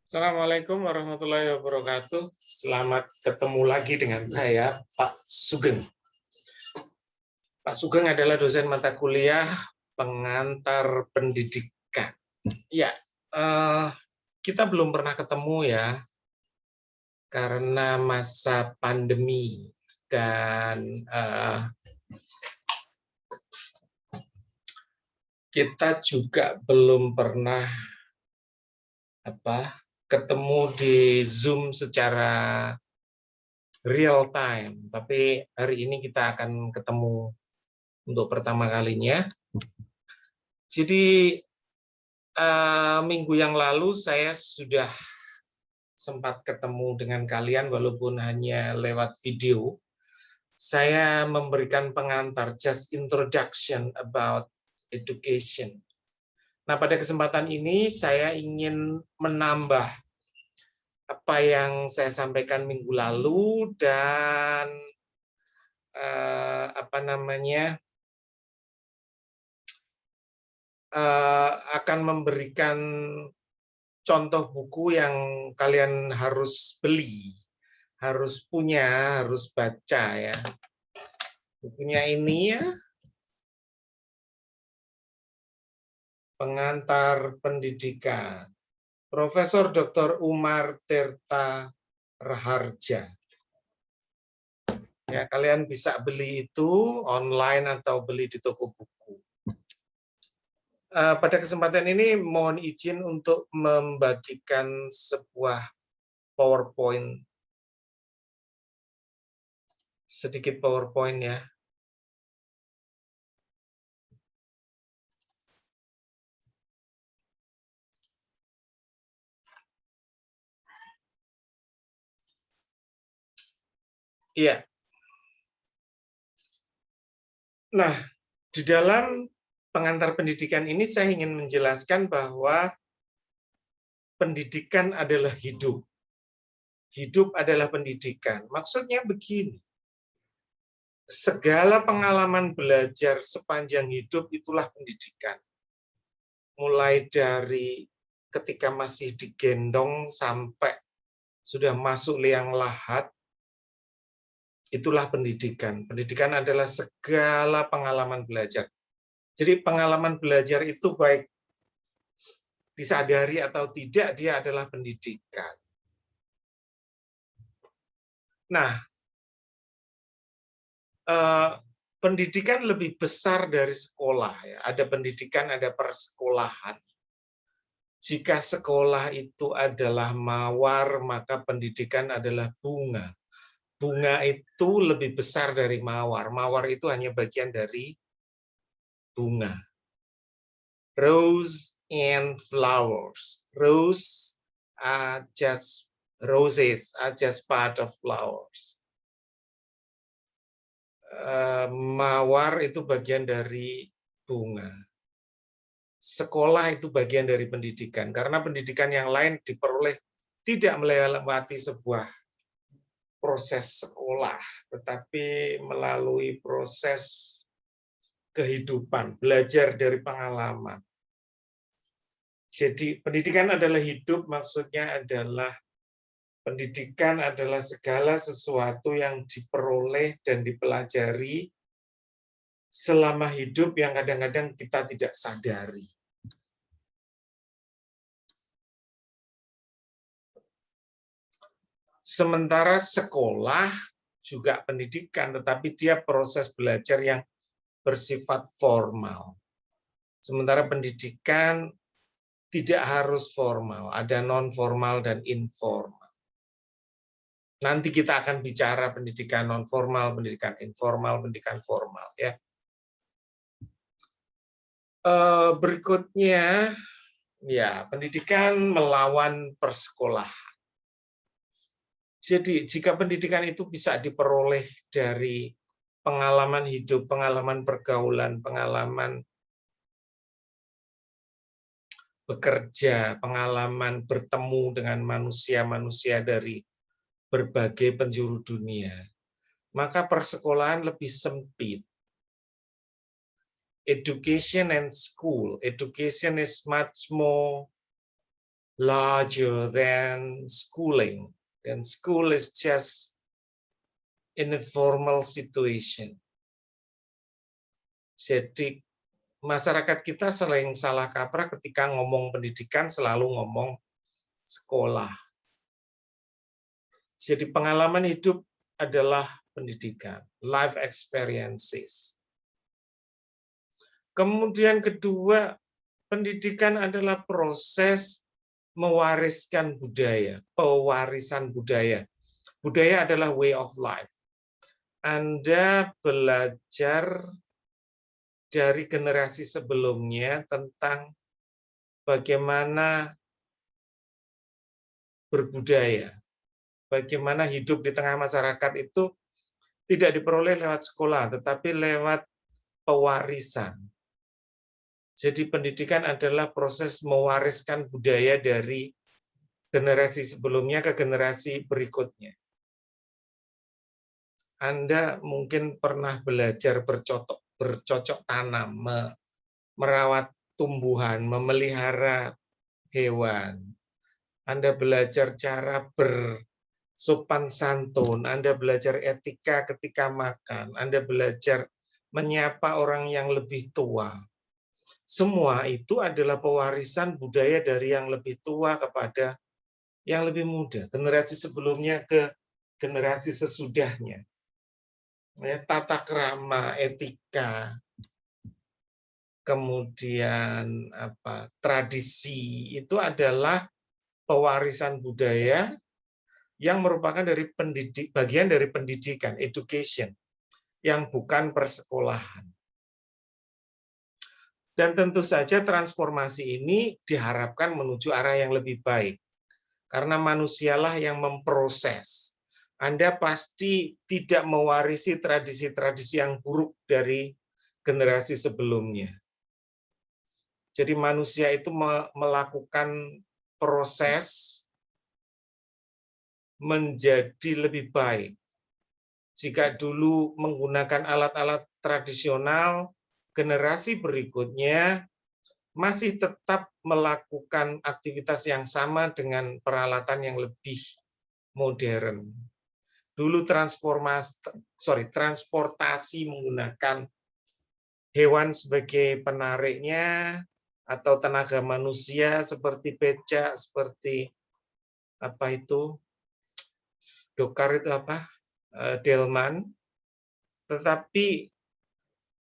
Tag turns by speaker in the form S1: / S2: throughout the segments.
S1: Assalamualaikum warahmatullahi wabarakatuh. Selamat ketemu lagi dengan saya, Pak Sugeng. Pak Sugeng adalah dosen mata kuliah pengantar pendidikan. Ya, kita belum pernah ketemu ya, karena masa pandemi dan kita juga belum pernah ketemu di Zoom secara real time. Tapi hari ini kita akan ketemu untuk pertama kalinya. Jadi minggu yang lalu saya sudah sempat ketemu dengan kalian walaupun hanya lewat video. Saya memberikan pengantar, just introduction about education. Nah, pada kesempatan ini saya ingin menambah apa yang saya sampaikan minggu lalu dan akan memberikan contoh buku yang kalian harus beli, harus punya, harus baca ya. Bukunya ini ya, Pengantar Pendidikan, Profesor Dr. Umar Tirta Raharja. Ya, kalian bisa beli itu online atau beli di toko buku. Pada kesempatan ini mohon izin untuk membagikan sebuah PowerPoint, sedikit PowerPoint ya. Iya. Nah, di dalam pengantar pendidikan ini saya ingin menjelaskan bahwa pendidikan adalah hidup. Hidup adalah pendidikan. Maksudnya begini, segala pengalaman belajar sepanjang hidup itulah pendidikan. Mulai dari ketika masih digendong sampai sudah masuk liang lahat, itulah pendidikan. Pendidikan adalah segala pengalaman belajar. Jadi pengalaman belajar itu baik disadari atau tidak, dia adalah pendidikan. Nah, pendidikan lebih besar dari sekolah. Ya. Ada pendidikan, ada persekolahan. Jika sekolah itu adalah mawar, maka pendidikan adalah bunga. Bunga itu lebih besar dari mawar. Mawar itu hanya bagian dari bunga. Rose and flowers. Rose are just roses, are just part of flowers. Mawar itu bagian dari bunga. Sekolah itu bagian dari pendidikan, karena pendidikan yang lain diperoleh tidak melewati sebuah proses sekolah, tetapi melalui proses kehidupan, belajar dari pengalaman. Jadi pendidikan adalah hidup, maksudnya adalah pendidikan adalah segala sesuatu yang diperoleh dan dipelajari selama hidup yang kadang-kadang kita tidak sadari. Sementara sekolah juga pendidikan, tetapi dia proses belajar yang bersifat formal. Sementara pendidikan tidak harus formal, ada non-formal dan informal. Nanti kita akan bicara pendidikan non-formal, pendidikan informal, pendidikan formal. Ya. Berikutnya, ya pendidikan melawan persekolahan. Jadi jika pendidikan itu bisa diperoleh dari pengalaman hidup, pengalaman pergaulan, pengalaman bekerja, pengalaman bertemu dengan manusia-manusia dari berbagai penjuru dunia, maka persekolahan lebih sempit. Education and school. Education is much more larger than schooling. And school is just in a formal situation. Jadi masyarakat kita sering salah kaprah ketika ngomong pendidikan, selalu ngomong sekolah. Jadi pengalaman hidup adalah pendidikan, life experiences. Kemudian kedua, pendidikan adalah proses mewariskan budaya, pewarisan budaya. Budaya adalah way of life. Anda belajar dari generasi sebelumnya tentang bagaimana berbudaya, bagaimana hidup di tengah masyarakat itu tidak diperoleh lewat sekolah, tetapi lewat pewarisan. Jadi pendidikan adalah proses mewariskan budaya dari generasi sebelumnya ke generasi berikutnya. Anda mungkin pernah belajar bercocok tanam, merawat tumbuhan, memelihara hewan. Anda belajar cara bersopan santun, Anda belajar etika ketika makan, Anda belajar menyapa orang yang lebih tua. Semua itu adalah pewarisan budaya dari yang lebih tua kepada yang lebih muda, generasi sebelumnya ke generasi sesudahnya. Ya, tata krama, etika, kemudian tradisi itu adalah pewarisan budaya yang merupakan bagian dari pendidikan, education, yang bukan persekolahan. Dan tentu saja transformasi ini diharapkan menuju arah yang lebih baik. Karena manusialah yang memproses. Anda pasti tidak mewarisi tradisi-tradisi yang buruk dari generasi sebelumnya. Jadi manusia itu melakukan proses menjadi lebih baik. Jika dulu menggunakan alat-alat tradisional, generasi berikutnya masih tetap melakukan aktivitas yang sama dengan peralatan yang lebih modern. Dulu transportasi menggunakan hewan sebagai penariknya atau tenaga manusia seperti becak, seperti dokar itu delman, tetapi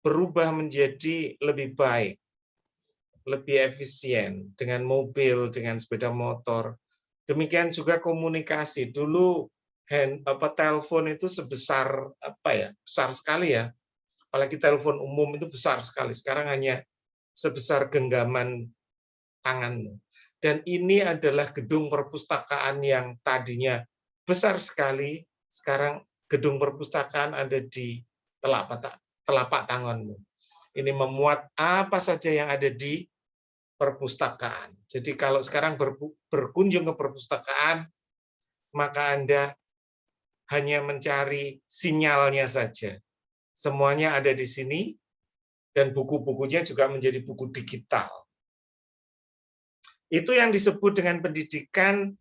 S1: berubah menjadi lebih baik, lebih efisien dengan mobil, dengan sepeda motor. Demikian juga komunikasi. Dulu telepon itu besar sekali ya. Apalagi telepon umum itu besar sekali. Sekarang hanya sebesar genggaman tanganmu. Dan ini adalah gedung perpustakaan yang tadinya besar sekali, sekarang gedung perpustakaan ada di telapak tanganmu. Ini memuat apa saja yang ada di perpustakaan. Jadi kalau sekarang berkunjung ke perpustakaan, maka Anda hanya mencari sinyalnya saja. Semuanya ada di sini, dan buku-bukunya juga menjadi buku digital. Itu yang disebut dengan pendidikan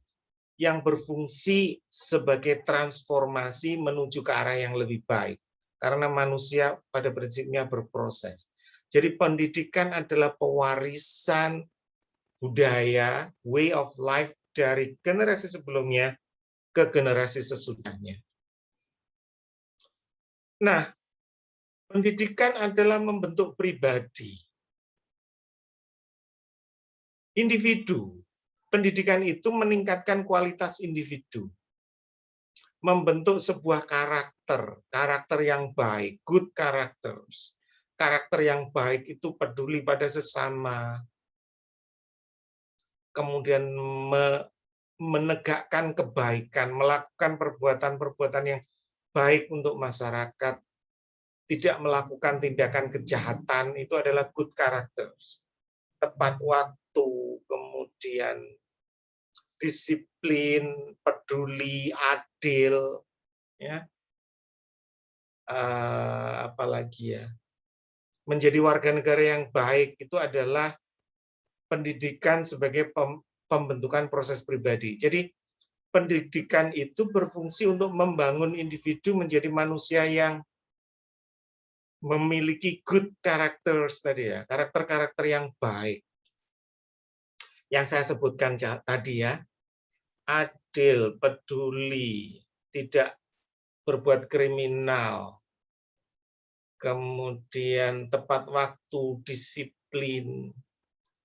S1: yang berfungsi sebagai transformasi menuju ke arah yang lebih baik. Karena manusia pada prinsipnya berproses. Jadi pendidikan adalah pewarisan budaya, way of life dari generasi sebelumnya ke generasi sesudahnya. Nah, pendidikan adalah membentuk pribadi. Individu. Pendidikan itu meningkatkan kualitas individu. Membentuk sebuah karakter yang baik, good characters. Karakter yang baik itu peduli pada sesama. Kemudian menegakkan kebaikan, melakukan perbuatan-perbuatan yang baik untuk masyarakat, tidak melakukan tindakan kejahatan, itu adalah good characters. Tepat waktu, kemudian disiplin, peduli, adil, ya. Apalagi ya. Menjadi warga negara yang baik itu adalah pendidikan sebagai pembentukan proses pribadi. Jadi pendidikan itu berfungsi untuk membangun individu menjadi manusia yang memiliki good characters tadi ya, karakter-karakter yang baik. Yang saya sebutkan tadi ya, adil, peduli, tidak berbuat kriminal, kemudian tepat waktu, disiplin,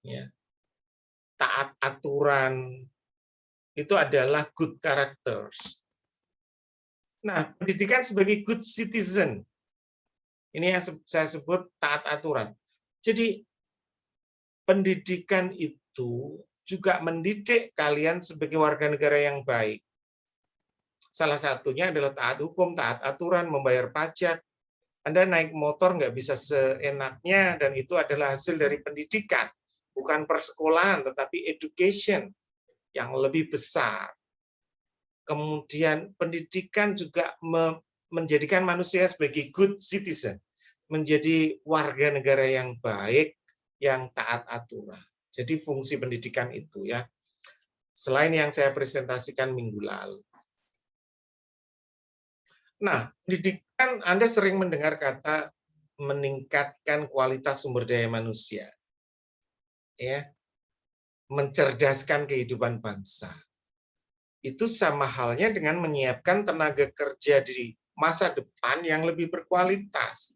S1: ya, taat aturan, itu adalah good characters. Nah, pendidikan sebagai good citizen, ini yang saya sebut taat aturan. Jadi, pendidikan itu juga mendidik kalian sebagai warga negara yang baik. Salah satunya adalah taat hukum, taat aturan, membayar pajak. Anda naik motor nggak bisa seenaknya, dan itu adalah hasil dari pendidikan. Bukan persekolahan, tetapi education yang lebih besar. Kemudian pendidikan juga menjadikan manusia sebagai good citizen, menjadi warga negara yang baik, yang taat aturan. Jadi fungsi pendidikan itu ya. Selain yang saya presentasikan minggu lalu. Nah, pendidikan Anda sering mendengar kata meningkatkan kualitas sumber daya manusia. Ya. Mencerdaskan kehidupan bangsa. Itu sama halnya dengan menyiapkan tenaga kerja di masa depan yang lebih berkualitas.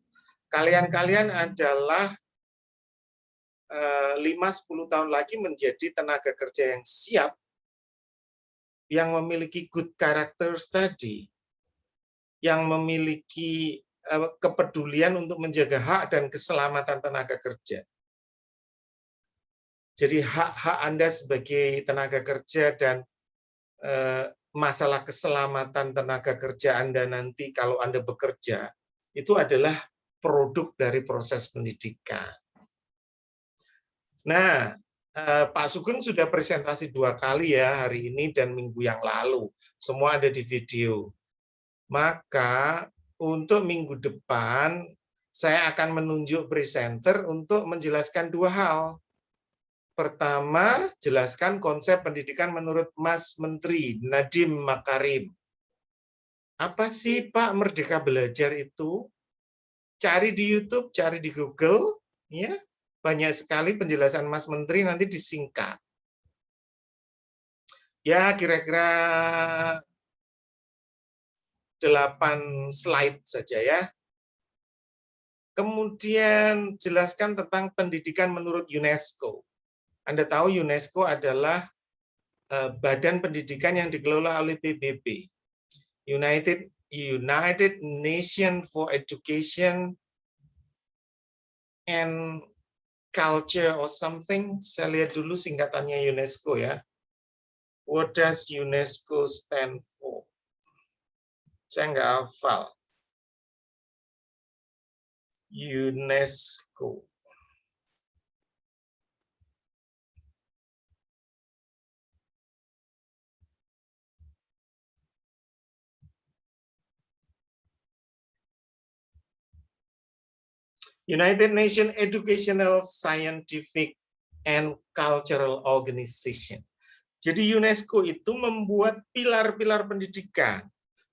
S1: Kalian-kalian adalah 5-10 tahun lagi menjadi tenaga kerja yang siap, yang memiliki good characters tadi, yang memiliki kepedulian untuk menjaga hak dan keselamatan tenaga kerja. Jadi hak-hak Anda sebagai tenaga kerja dan masalah keselamatan tenaga kerja Anda nanti kalau Anda bekerja, itu adalah produk dari proses pendidikan. Nah, Pak Sugeng sudah presentasi 2 kali ya, hari ini dan minggu yang lalu. Semua ada di video. Maka untuk minggu depan, saya akan menunjuk presenter untuk menjelaskan 2 hal. Pertama, jelaskan konsep pendidikan menurut Mas Menteri Nadiem Makarim. Apa sih Pak Merdeka Belajar itu? Cari di YouTube, cari di Google, ya. Banyak sekali penjelasan Mas Menteri, nanti disingkat. Ya, kira-kira 8 slide saja ya. Kemudian jelaskan tentang pendidikan menurut UNESCO. Anda tahu UNESCO adalah badan pendidikan yang dikelola oleh PBB, United Nation for Education and Culture or something. Saya lihat dulu singkatannya UNESCO ya. What does UNESCO stand for? Saya nggak hafal. UNESCO. United Nations Educational, Scientific, and Cultural Organization. Jadi UNESCO itu membuat pilar-pilar pendidikan.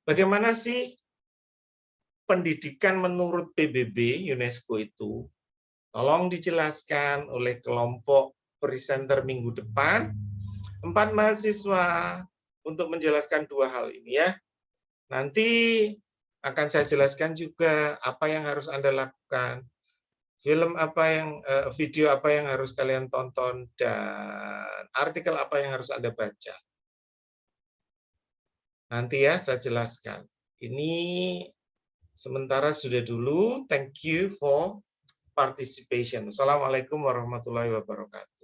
S1: Bagaimana sih pendidikan menurut PBB UNESCO itu? Tolong dijelaskan oleh kelompok presenter minggu depan. 4 mahasiswa untuk menjelaskan 2 hal ini ya. Nanti akan saya jelaskan juga apa yang harus Anda lakukan. Film apa yang, video apa yang harus kalian tonton, dan artikel apa yang harus Anda baca. Nanti ya saya jelaskan. Ini sementara sudah dulu. Thank you for participation. Assalamualaikum warahmatullahi wabarakatuh.